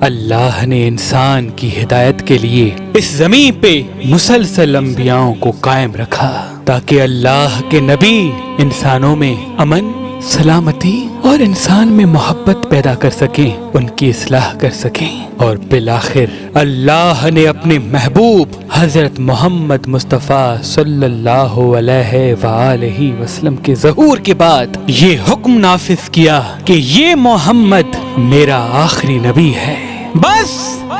اللہ نے انسان کی ہدایت کے لیے اس زمین پہ مسلسل انبیاؤں کو قائم رکھا تاکہ اللہ کے نبی انسانوں میں امن، سلامتی اور انسان میں محبت پیدا کر سکیں، ان کی اصلاح کر سکیں۔ اور بالآخر اللہ نے اپنے محبوب حضرت محمد مصطفیٰ صلی اللہ علیہ وآلہ وسلم کے ظہور کے بعد یہ حکم نافذ کیا کہ یہ محمد میرا آخری نبی ہے۔ بس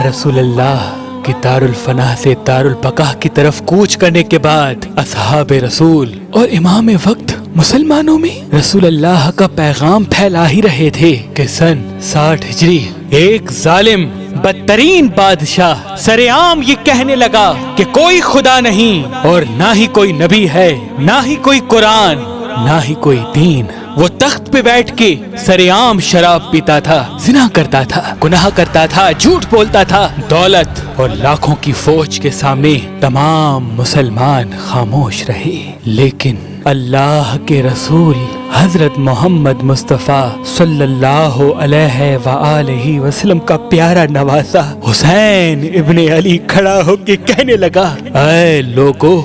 رسول اللہ کہ دارالفنا سے دارالبقا کی طرف کوچ کرنے کے بعد اصحاب رسول اور امام وقت مسلمانوں میں رسول اللہ کا پیغام پھیلا ہی رہے تھے کہ سن 60 ہجری ایک ظالم بدترین بادشاہ سرعام یہ کہنے لگا کہ کوئی خدا نہیں اور نہ ہی کوئی نبی ہے، نہ ہی کوئی قرآن، نہ ہی کوئی دین۔ وہ تخت پہ بیٹھ کے سرعام شراب پیتا تھا، زنا کرتا تھا، گناہ کرتا تھا، جھوٹ بولتا تھا۔ دولت اور لاکھوں کی فوج کے سامنے تمام مسلمان خاموش رہے، لیکن اللہ کے رسول حضرت محمد مصطفیٰ صلی اللہ علیہ وآلہ وسلم کا پیارا نواسا حسین ابن علی کھڑا ہو کے کہنے لگا، اے لوگو،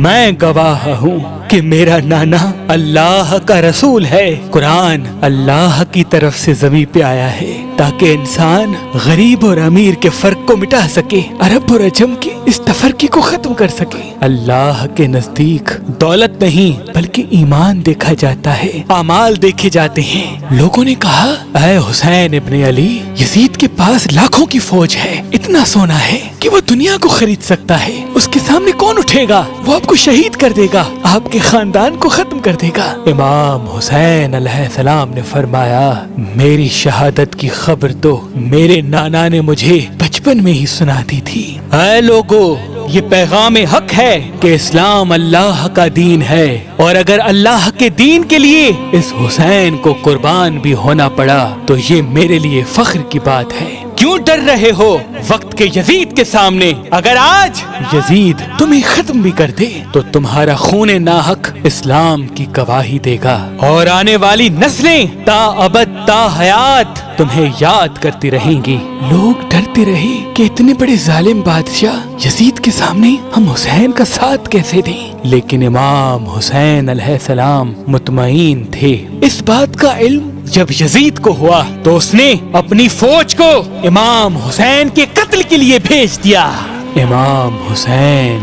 میں گواہ ہوں کہ میرا نانا اللہ کا رسول ہے۔ قرآن اللہ کی طرف سے زمین پہ آیا ہے تاکہ انسان غریب اور امیر کے فرق کو مٹا سکے، عرب اور عجم کے اس تفرقے کو ختم کر سکے۔ اللہ کے نزدیک دولت نہیں بلکہ ایمان دیکھا جاتا ہے، اعمال دیکھے جاتے ہیں۔ لوگوں نے کہا، اے حسین ابن علی، یزید کے پاس لاکھوں کی فوج ہے، اتنا سونا ہے کہ وہ دنیا کو خرید سکتا ہے، اس کے سامنے کون اٹھے گا؟ وہ آپ کو شہید کر دے گا، آپ کے خاندان کو ختم کر دے گا۔ امام حسین علیہ السلام نے فرمایا، میری شہادت کی خبر تو میرے نانا نے مجھے بچپن میں ہی سنا دی تھی۔ اے لوگو، یہ پیغام حق ہے کہ اسلام اللہ کا دین ہے، اور اگر اللہ کے دین کے لیے اس حسین کو قربان بھی ہونا پڑا تو یہ میرے لیے فخر کی بات ہے۔ کیوں ڈر رہے ہو وقت کے یزید کے سامنے؟ اگر آج یزید تمہیں ختم بھی کر دے تو تمہارا خون ناحق اسلام کی گواہی دے گا، اور آنے والی نسلیں تا ابد تا حیات تمہیں یاد کرتی رہیں گی۔ لوگ ڈرتے رہے کہ اتنے بڑے ظالم بادشاہ یزید کے سامنے ہم حسین کا ساتھ کیسے دیں، لیکن امام حسین علیہ السلام مطمئن تھے۔ اس بات کا علم جب یزید کو ہوا تو اس نے اپنی فوج کو امام حسین کے قتل کے لیے بھیج دیا۔ امام حسین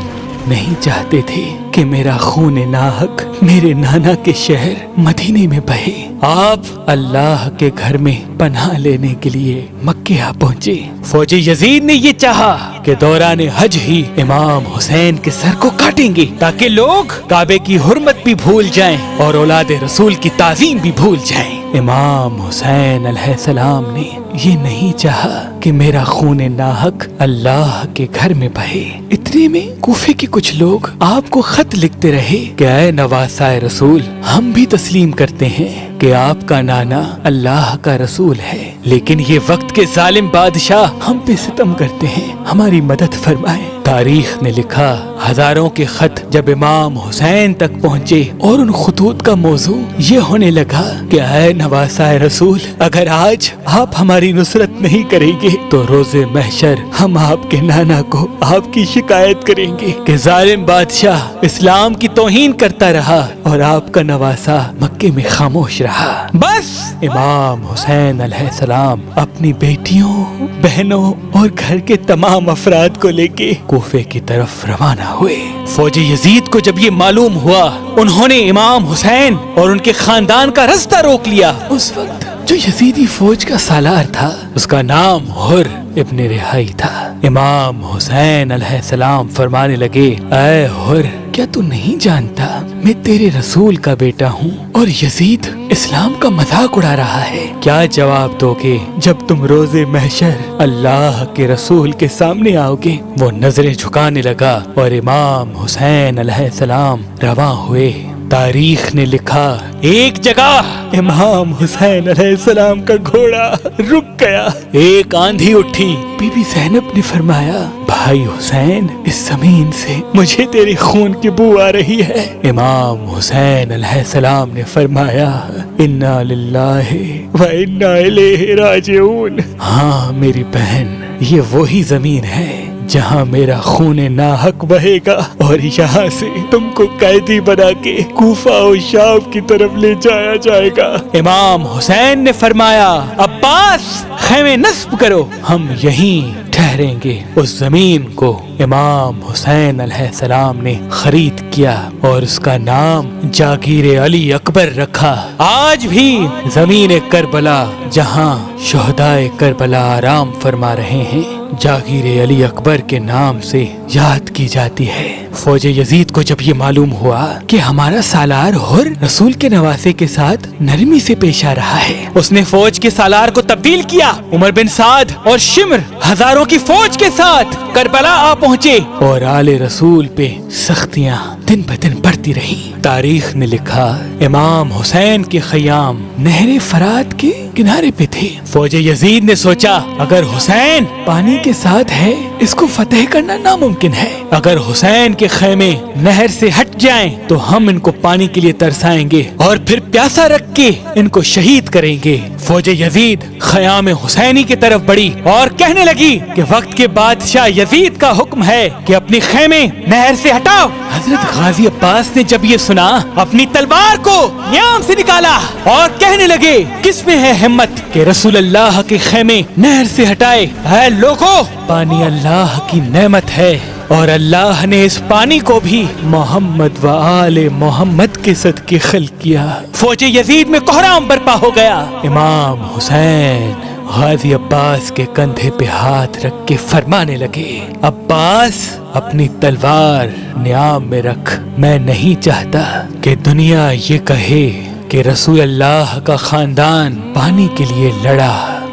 نہیں چاہتے تھے کہ میرا خون ناحق میرے نانا کے شہر مدینے میں بہے۔ آپ اللہ کے گھر میں پناہ لینے کے لیے مکہ آ پہنچے۔ فوج یزید نے یہ چاہا کہ دوران حج ہی امام حسین کے سر کو کاٹیں گے تاکہ لوگ کعبے کی حرمت بھی بھول جائیں اور اولاد رسول کی تعظیم بھی بھول جائیں۔ امام حسین علیہ السلام نے یہ نہیں چاہا کہ میرا خون ناحق اللہ کے گھر میں بہے۔ اتنے میں کوفے کے کچھ لوگ آپ کو خط لکھتے رہے کہ اے نواسہ رسول، ہم بھی تسلیم کرتے ہیں کہ آپ کا نانا اللہ کا رسول ہے، لیکن یہ وقت کے ظالم بادشاہ ہم پہ ستم کرتے ہیں، ہماری مدد فرمائیں۔ تاریخ نے لکھا، ہزاروں کے خط جب امام حسین تک پہنچے اور ان خطوط کا موضوع یہ ہونے لگا کہ اے نواسہ رسول، اگر آج آپ ہماری نصرت نہیں کریں گے تو روز محشر ہم آپ کے نانا کو آپ کی شکایت کریں گے کہ ظالم بادشاہ اسلام کی توہین کرتا رہا اور آپ کا نواسہ مکے میں خاموش رہا۔ بس امام حسین علیہ السلام اپنی بیٹیوں، بہنوں اور گھر کے تمام افراد کو لے کے کوفے کی طرف روانہ ہوئے۔ فوج یزید کو جب یہ معلوم ہوا، انہوں نے امام حسین اور ان کے خاندان کا رستہ روک لیا۔ اس وقت جو یزیدی فوج کا سالار تھا اس کا نام حر ابن رہائی تھا۔ امام حسین علیہ السلام فرمانے لگے، اے حر، کیا تو نہیں جانتا میں تیرے رسول کا بیٹا ہوں اور یزید اسلام کا مذاق اڑا رہا ہے؟ کیا جواب دو گے جب تم روز محشر اللہ کے رسول کے سامنے آؤ گے؟ وہ نظریں جھکانے لگا اور امام حسین علیہ السلام رواں ہوئے تاریخ نے لکھا ایک جگہ امام حسین علیہ السلام کا گھوڑا رک گیا، ایک آندھی اٹھی، بی بی زینب نے فرمایا بھائی حسین اس زمین سے مجھے تیری خون کی بو آ رہی ہے۔ امام حسین علیہ السلام نے فرمایا انا للہ و انا الیہ راجعون، ہاں میری بہن یہ وہی زمین ہے جہاں میرا خون ناحق بہے گا، اور یہاں سے تم کو قیدی بنا کے کوفہ و شام کی طرف لے جایا جائے گا۔ امام حسین نے فرمایا عباس خیمے نصب کرو، ہم یہیں ٹھہریں گے۔ اس زمین کو امام حسین علیہ السلام نے خرید کیا اور اس کا نام جاگیر علی اکبر رکھا۔ آج بھی زمین کربلا جہاں شہدائے کربلا آرام فرما رہے ہیں جاگیر علی اکبر کے نام سے یاد کی جاتی ہے۔ فوج یزید کو جب یہ معلوم ہوا کہ ہمارا سالار حر رسول کے نواسے کے ساتھ نرمی سے پیش آ رہا ہے، اس نے فوج کے سالار کو تبدیل کیا۔ عمر بن سعد اور شمر ہزاروں کی فوج کے ساتھ کربلا آ پہنچے اور آل رسول پہ سختیاں دن بدن بڑھتی رہی۔ تاریخ نے لکھا امام حسین کے خیام نہر فرات کے کنارے پہ تھے۔ فوج یزید نے سوچا اگر حسین پانی کے ساتھ ہے اس کو فتح کرنا ناممکن ہے، اگر حسین کے خیمے نہر سے ہٹ جائیں تو ہم ان کو پانی کے لیے ترسائیں گے اور پھر پیاسا رکھ کے ان کو شہید کریں گے۔ فوج یزید خیام حسینی کی طرف بڑھی اور کہنے لگی کہ وقت کے بادشاہ یزید کا حکم ہے کہ اپنی خیمے نہر سے ہٹاؤ۔ حضرت غازی عباس نے جب یہ سنا اپنی تلوار کو نیام سے نکالا اور کہنے لگے کس میں ہے ہمت کہ رسول اللہ کے خیمے نہر سے ہٹائے؟ اے لوگو، پانی اللہ کی نعمت ہے اور اللہ نے اس پانی کو بھی محمد و آل محمد کے صدقے خلق کیا۔ فوج یزید میں کوہرام برپا ہو گیا۔ امام حسین غازی عباس کے کندھے پہ ہاتھ رکھ کے فرمانے لگے عباس اپنی تلوار نیام میں رکھ، میں نہیں چاہتا کہ دنیا یہ کہے کہ رسول اللہ کا خاندان پانی کے لیے لڑا۔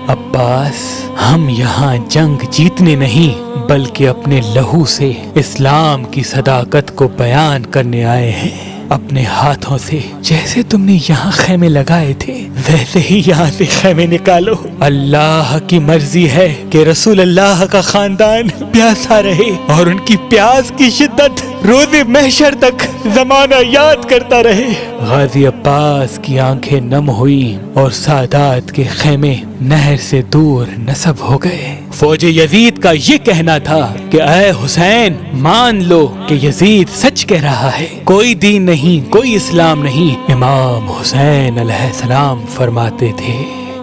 عباس ہم یہاں جنگ جیتنے نہیں بلکہ اپنے لہو سے اسلام کی صداقت کو بیان کرنے آئے ہیں۔ اپنے ہاتھوں سے جیسے تم نے یہاں خیمے لگائے تھے ویسے ہی یہاں سے خیمے نکالو۔ اللہ کی مرضی ہے کہ رسول اللہ کا خاندان پیاسا رہے اور ان کی پیاس کی شدت روز محشر تک زمانہ یاد کرتا رہے۔ غازی عباس کی آنکھیں نم ہوئی اور سادات کے خیمے نہر سے دور نصب ہو گئے۔ فوج یزید کا یہ کہنا تھا کہ اے حسین مان لو کہ یزید سچ کہہ رہا ہے، کوئی دین نہیں، کوئی اسلام نہیں۔ امام حسین علیہ السلام فرماتے تھے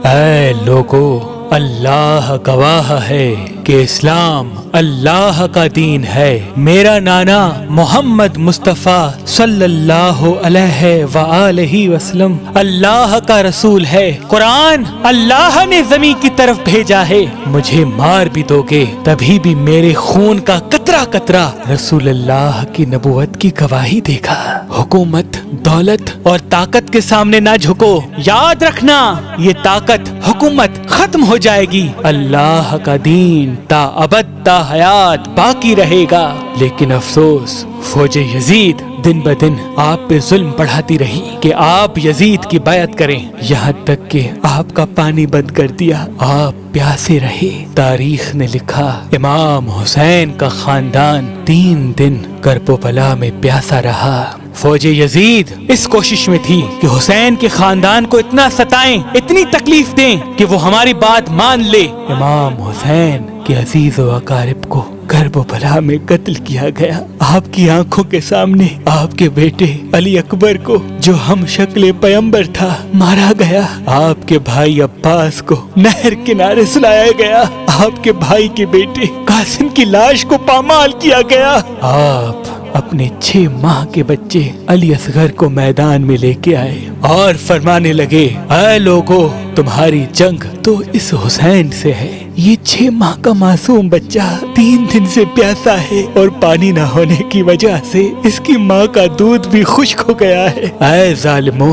اے لوگو، اللہ گواہ ہے کہ اسلام اللہ کا دین ہے، میرا نانا محمد مصطفیٰ صلی اللہ علیہ وآلہ وسلم اللہ کا رسول ہے، قرآن اللہ نے زمین کی طرف بھیجا ہے، مجھے مار بھی دو گے تبھی بھی میرے خون کا قطرہ قطرہ رسول اللہ کی نبوت کی گواہی دے گا۔ حکومت، دولت اور طاقت کے سامنے نہ جھکو، یاد رکھنا یہ طاقت، حکومت ختم ہو جائے گی، اللہ کا دین تا ابد تا حیات باقی رہے گا۔ لیکن افسوس فوج یزید دن بدن آپ پہ ظلم بڑھاتی رہی کہ آپ یزید کی بیعت کریں، یہاں تک کہ آپ کا پانی بند کر دیا، آپ پیاسے رہے۔ تاریخ نے لکھا امام حسین کا خاندان 3 دن کرب و بلا میں پیاسا رہا۔ فوج یزید اس کوشش میں تھی کہ حسین کے خاندان کو اتنا ستائیں، اتنی تکلیف دیں کہ وہ ہماری بات مان لے۔ امام حسین کے عزیز و اقارب کو کرب و بلا میں قتل کیا گیا۔ آپ کی آنکھوں کے سامنے آپ کے بیٹے علی اکبر کو جو ہم شکل پیمبر تھا مارا گیا، آپ کے بھائی عباس کو نہر کنارے سلایا گیا، آپ کے بھائی کے بیٹے قاسم کی لاش کو پامال کیا گیا، آپ اپنے 6 ماہ کے بچے علی اصغر کو میدان میں لے کے آئے اور فرمانے لگے اے لوگو، تمہاری جنگ تو اس حسین سے ہے، یہ 6 ماہ کا معصوم بچہ 3 دن سے پیاسا ہے اور پانی نہ ہونے کی وجہ سے اس کی ماں کا دودھ بھی خشک ہو گیا ہے، اے ظالمو،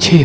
6